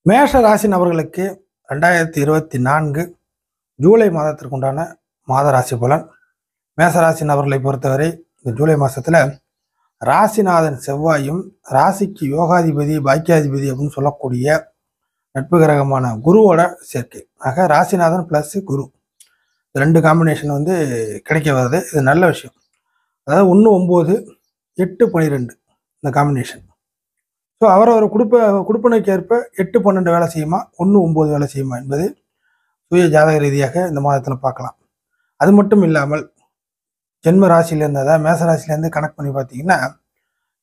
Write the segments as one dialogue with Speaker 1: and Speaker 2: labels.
Speaker 1: மேஷ ராசி நபர்களுக்கு 2024 ஜூலை மாதத்திற்கு உண்டான மாத ராசி பலன். மேஷ ராசி நபர்களை பொறுத்தவரை இந்த ஜூலை மாதத்தில் ராசிநாதன் செவ்வாயும் ராசிக்கு யோகாதிபதி பாக்கியாதிபதி அப்படின்னு சொல்லக்கூடிய நட்பு கிரகமான குருவோட சேர்க்கை. ஆக ராசிநாதன் ப்ளஸ் குரு ரெண்டு காம்பினேஷன் கிடைக்க வருது. இது நல்ல விஷயம். அதாவது 1 9 8 12 இந்த காம்பினேஷன். ஸோ அவரவர் குடுப்பனைக்கு ஏற்ப 8 12 வேலை செய்யுமா, 1 9 வேலை செய்யுமா என்பது சுய ஜாதக ரீதியாக இந்த மாதத்தில் பார்க்கலாம். அது மட்டும் இல்லாமல் ஜென்ம ராசியிலேருந்து, அதாவது மேச ராசிலேருந்து கணக்கு பண்ணி பார்த்தீங்கன்னா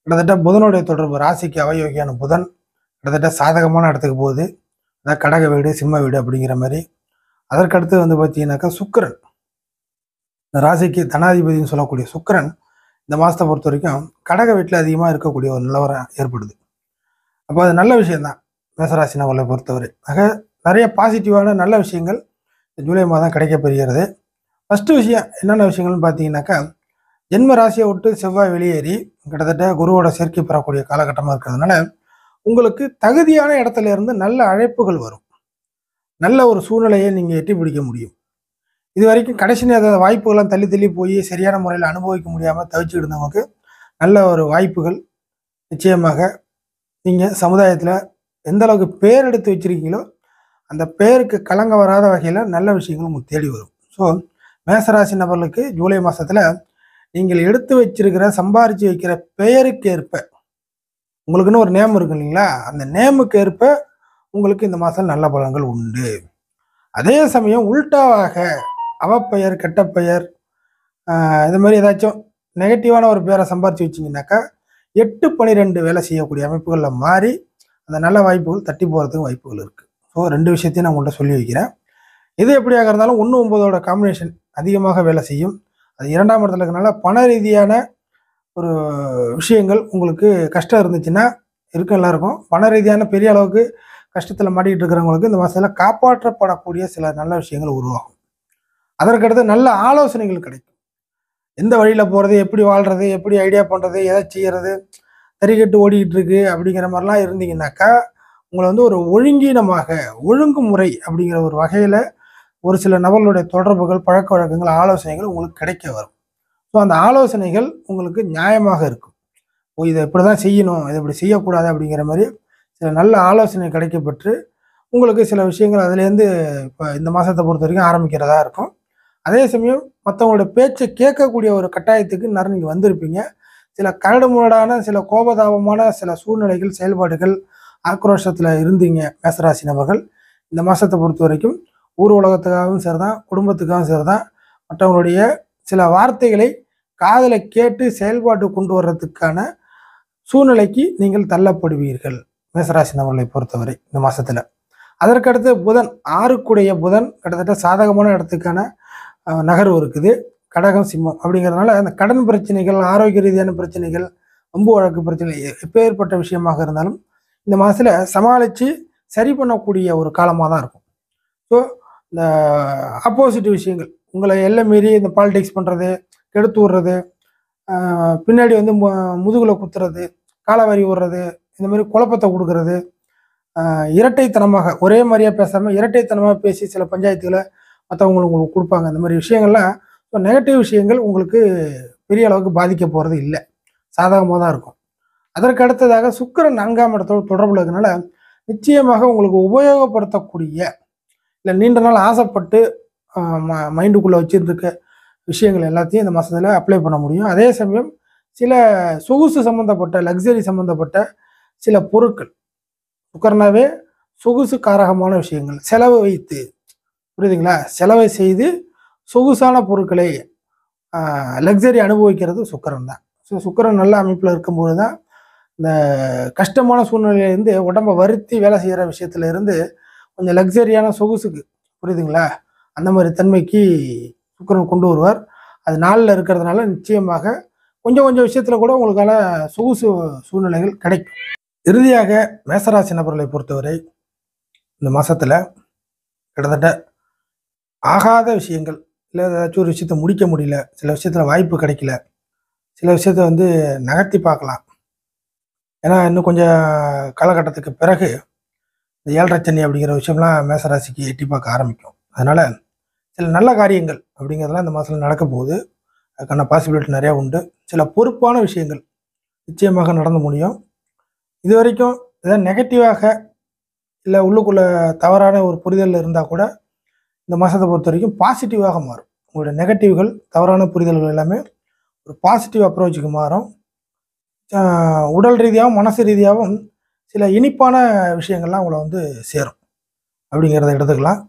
Speaker 1: கிட்டத்தட்ட புதனுடைய தொடர்பு, ராசிக்கு அவயோகியான புதன் கிட்டத்தட்ட சாதகமான இடத்துக்கு போகுது. அதாவது கடக வீடு சிம்ம வீடு அப்படிங்கிற மாதிரி. அதற்கடுத்து பார்த்தீங்கன்னாக்கா சுக்கிரன், இந்த ராசிக்கு தனாதிபதினு சொல்லக்கூடிய சுக்கிரன் இந்த மாதத்தை பொறுத்த வரைக்கும் கடக வீட்டில் அதிகமாக இருக்கக்கூடிய ஒரு நிலவரம் ஏற்படுது. அப்போ அது நல்ல விஷயம்தான் மேசராசி நபர்களை பொறுத்தவரை. ஆக நிறைய பாசிட்டிவான நல்ல விஷயங்கள் ஜூலை மாதம் கிடைக்கப்பெறுகிறது. ஃபஸ்ட்டு விஷயம் என்னென்ன விஷயங்கள்னு பார்த்தீங்கன்னாக்கா, ஜென்ம ராசியை விட்டு செவ்வாய் வெளியேறி கிட்டத்தட்ட குருவோட சேர்க்கை பெறக்கூடிய காலகட்டமாக இருக்கிறதுனால உங்களுக்கு தகுதியான இடத்துல இருந்து நல்ல அழைப்புகள் வரும். நல்ல ஒரு சூழ்நிலையை நீங்கள் எட்டி பிடிக்க முடியும். இது வரைக்கும் கடைசி நேர வாய்ப்புகள்லாம் தள்ளி தள்ளி போய் சரியான முறையில் அனுபவிக்க முடியாமல் தவிச்சுக்கிட்டு இருந்தவங்களுக்கு நல்ல ஒரு வாய்ப்புகள் நிச்சயமாக நீங்கள் சமுதாயத்தில் எந்த அளவுக்கு பேர் எடுத்து வச்சுருக்கீங்களோ அந்த பேருக்கு கலங்க வராத வகையில் நல்ல விஷயங்கள் உங்களுக்கு தேடி வரும். ஸோ மேசராசி நபர்களுக்கு ஜூலை மாதத்தில் நீங்கள் எடுத்து வச்சிருக்கிற சம்பாரித்து வைக்கிற பெயருக்கு ஏற்ப உங்களுக்குன்னு ஒரு நேம் இருக்கு இல்லைங்களா, அந்த நேமுக்கு ஏற்ப உங்களுக்கு இந்த மாதம் நல்ல பலன்கள் உண்டு. அதே சமயம் உல்டாவாக அவப்பெயர் கெட்ட பெயர் இது மாதிரி ஏதாச்சும் நெகட்டிவான ஒரு பேரை சம்பாரித்து வச்சிங்கனாக்கா 8 12 வேலை செய்யக்கூடிய அமைப்புகளில் மாறி அந்த நல்ல வாய்ப்புகள் தட்டி போகிறதுக்கு வாய்ப்புகள் இருக்குது. ஸோ ரெண்டு விஷயத்தையும் நான் உங்கள்கிட்ட சொல்லி வைக்கிறேன். இது எப்படியாக இருந்தாலும் 1 9 காம்பினேஷன் அதிகமாக வேலை செய்யும். அது 2ஆம் இடத்துல இருக்கிறனால பண ரீதியான ஒரு விஷயங்கள் உங்களுக்கு கஷ்டம் இருந்துச்சுன்னா இருக்கும், எல்லாருக்கும் பண ரீதியான பெரிய அளவுக்கு கஷ்டத்தில் மாட்டிக்கிட்டு இருக்கிறவங்களுக்கு இந்த மாதத்தில் காப்பாற்றப்படக்கூடிய சில நல்ல விஷயங்கள் உருவாகும். அதற்கடுத்து நல்ல ஆலோசனைகள் கிடைக்கும். எந்த வழியில் போகிறது, எப்படி வாழ்கிறது, எப்படி ஐடியா பண்ணுறது, எதை செய்கிறது, தறிக்கட்டு ஓடிக்கிட்டு இருக்கு அப்படிங்கிற மாதிரிலாம் இருந்தீங்கன்னாக்கா உங்களை ஒரு ஒழுங்கீனமாக ஒழுங்குமுறை அப்படிங்கிற ஒரு வகையில் ஒரு சில நபர்களுடைய தொடர்புகள் பழக்க வழக்கங்கள் ஆலோசனைகள் உங்களுக்கு கிடைக்க வரும். ஸோ அந்த ஆலோசனைகள் உங்களுக்கு நியாயமாக இருக்கும். இதை இப்படி தான் செய்யணும், இதை இப்படி செய்யக்கூடாது அப்படிங்கிற மாதிரி சில நல்ல ஆலோசனை கிடைக்கப்பெற்று உங்களுக்கு சில விஷயங்கள் அதுலேருந்து இப்போ இந்த மாதத்தை பொறுத்த வரைக்கும் ஆரம்பிக்கிறதா இருக்கும். அதே சமயம் மற்றவங்களோட பேச்சை கேட்கக்கூடிய ஒரு கட்டாயத்துக்கு நீங்கள் வந்திருப்பீங்க. சில கரடுமுரடான சில கோபதாபமான சில சூழ்நிலைகள் செயல்பாடுகள் ஆக்ரோஷத்தில் இருந்தீங்க மேசராசி நபர்கள். இந்த மாதத்தை பொறுத்த வரைக்கும் ஊர் உலகத்துக்காகவும் சரிதான், குடும்பத்துக்காகவும் சரிதான், மற்றவங்களுடைய சில வார்த்தைகளை காதலை கேட்டு செயல்பாட்டு கொண்டு வர்றதுக்கான சூழ்நிலைக்கு நீங்கள் தள்ளப்படுவீர்கள் மேசராசி நபர்களை பொறுத்தவரை இந்த மாதத்தில். அதற்கடுத்து புதன் 6க்குடைய புதன் கிட்டத்தட்ட சாதகமான இடத்துக்கான நகர்வு இருக்குது. கடகம் சிம்மம் அப்படிங்கிறதுனால அந்த கடன் பிரச்சனைகள், ஆரோக்கிய ரீதியான பிரச்சனைகள், வம்பு வழக்கு பிரச்சனை எப்பேற்பட்ட விஷயமாக இருந்தாலும் இந்த மாதத்தில் சமாளித்து சரி பண்ணக்கூடிய ஒரு காலமாக தான் இருக்கும். ஸோ இந்த ஆப்போசிட் விஷயங்கள் உங்களை எல்லாம் மீறி இந்த பாலிடிக்ஸ் பண்ணுறது, கெடுத்து விடுறது, பின்னாடி முதுகுல குத்துறது, காலவாரி விடுறது, இந்த மாதிரி குழப்பத்தை கொடுக்கறது, இரட்டைத்தனமாக ஒரே மாதிரியாக பேசாமல் இரட்டைத்தனமாக பேசி சில பஞ்சாயத்துகளை மற்றவங்களுக்கு கொடுப்பாங்க. இந்த மாதிரி விஷயங்கள்லாம் நெகட்டிவ் விஷயங்கள் உங்களுக்கு பெரிய அளவுக்கு பாதிக்க போகிறது இல்லை, சாதகமாக தான் இருக்கும். அதற்கு அடுத்ததாக சுக்கிரன் 4ஆம் இடத்தோடு தொடர்புல இருக்கிறதுனால நிச்சயமாக உங்களுக்கு உபயோகப்படுத்தக்கூடிய இல்லை நீண்ட நாள் ஆசைப்பட்டு மைண்டுக்குள்ளே வச்சுருக்க விஷயங்கள் எல்லாத்தையும் இந்த மாதத்தில் அப்ளை பண்ண முடியும். அதே சமயம் சில சொகுசு சம்மந்தப்பட்ட லக்ஸரி சம்மந்தப்பட்ட சில பொருட்கள், சுக்கரனாவே சொகுசு காரகமான விஷயங்கள் செலவு வைத்து, புரியுதுங்களா, செலவை செய்து சொகுசான பொருட்களை லக்ஸரி அனுபவிக்கிறது சுக்கிரன் தான். ஸோ சுக்கிரன் நல்ல அமைப்பில் இருக்கும்போது தான் இந்த கஷ்டமான சூழ்நிலையிலேருந்து உடம்பை வருத்தி வேலை செய்கிற விஷயத்துல இருந்து கொஞ்சம் லக்ஸரியான சொகுசுக்கு, புரியுதுங்களா, அந்த மாதிரி தன்மைக்கு சுக்கிரன் கொண்டு வருவார். அது நாளில் இருக்கிறதுனால நிச்சயமாக கொஞ்சம் கொஞ்சம் விஷயத்தில் கூட உங்களுக்கான சொகுசு சூழ்நிலைகள் கிடைக்கும். இறுதியாக மேசராசி நபர்களை பொறுத்தவரை இந்த மாதத்தில் கிட்டத்தட்ட ஆகாத விஷயங்கள், இல்லை ஏதாச்சும் ஒரு விஷயத்தை முடிக்க முடியல, சில விஷயத்தில் வாய்ப்பு கிடைக்கல, சில விஷயத்தை நகர்த்தி பார்க்கலாம். ஏன்னா இன்னும் கொஞ்சம் காலகட்டத்துக்கு பிறகு இந்த 7.5 சனி அப்படிங்கிற விஷயம்லாம் மேசராசிக்கு எட்டி பார்க்க ஆரம்பிக்கும். அதனால் சில நல்ல காரியங்கள் அப்படிங்கிறதெல்லாம் இந்த மாதத்தில் நடக்க போகுது. அதுக்கான பாசிபிலிட்டி நிறையா உண்டு. சில பொறுப்பான விஷயங்கள் நிச்சயமாக நடந்து முடியும். இது வரைக்கும் ஏதாவது நெகட்டிவாக இல்லை உள்ளுக்குள்ளே தவறான ஒரு புரிதல் இருந்தால் கூட இந்த மாதத்தை பொறுத்த வரைக்கும் பாசிட்டிவாக மாறும். உங்களுடைய நெகட்டிவ்கள், தவறான புரிதல்கள் எல்லாமே ஒரு பாசிட்டிவ் அப்ரோச்சுக்கு மாறும். உடல் ரீதியாகவும் மனசு ரீதியாகவும் சில இனிப்பான விஷயங்கள்லாம் உங்களை வந்து சேரும் அப்படிங்கிறத எடுத்துக்கலாம்.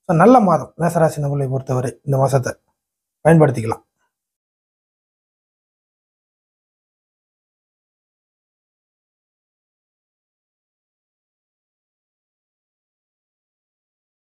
Speaker 1: ஸோ நல்ல மாதம் மேசராசி நபர்களை பொறுத்தவரை இந்த மாதத்தை பயன்படுத்திக்கலாம்.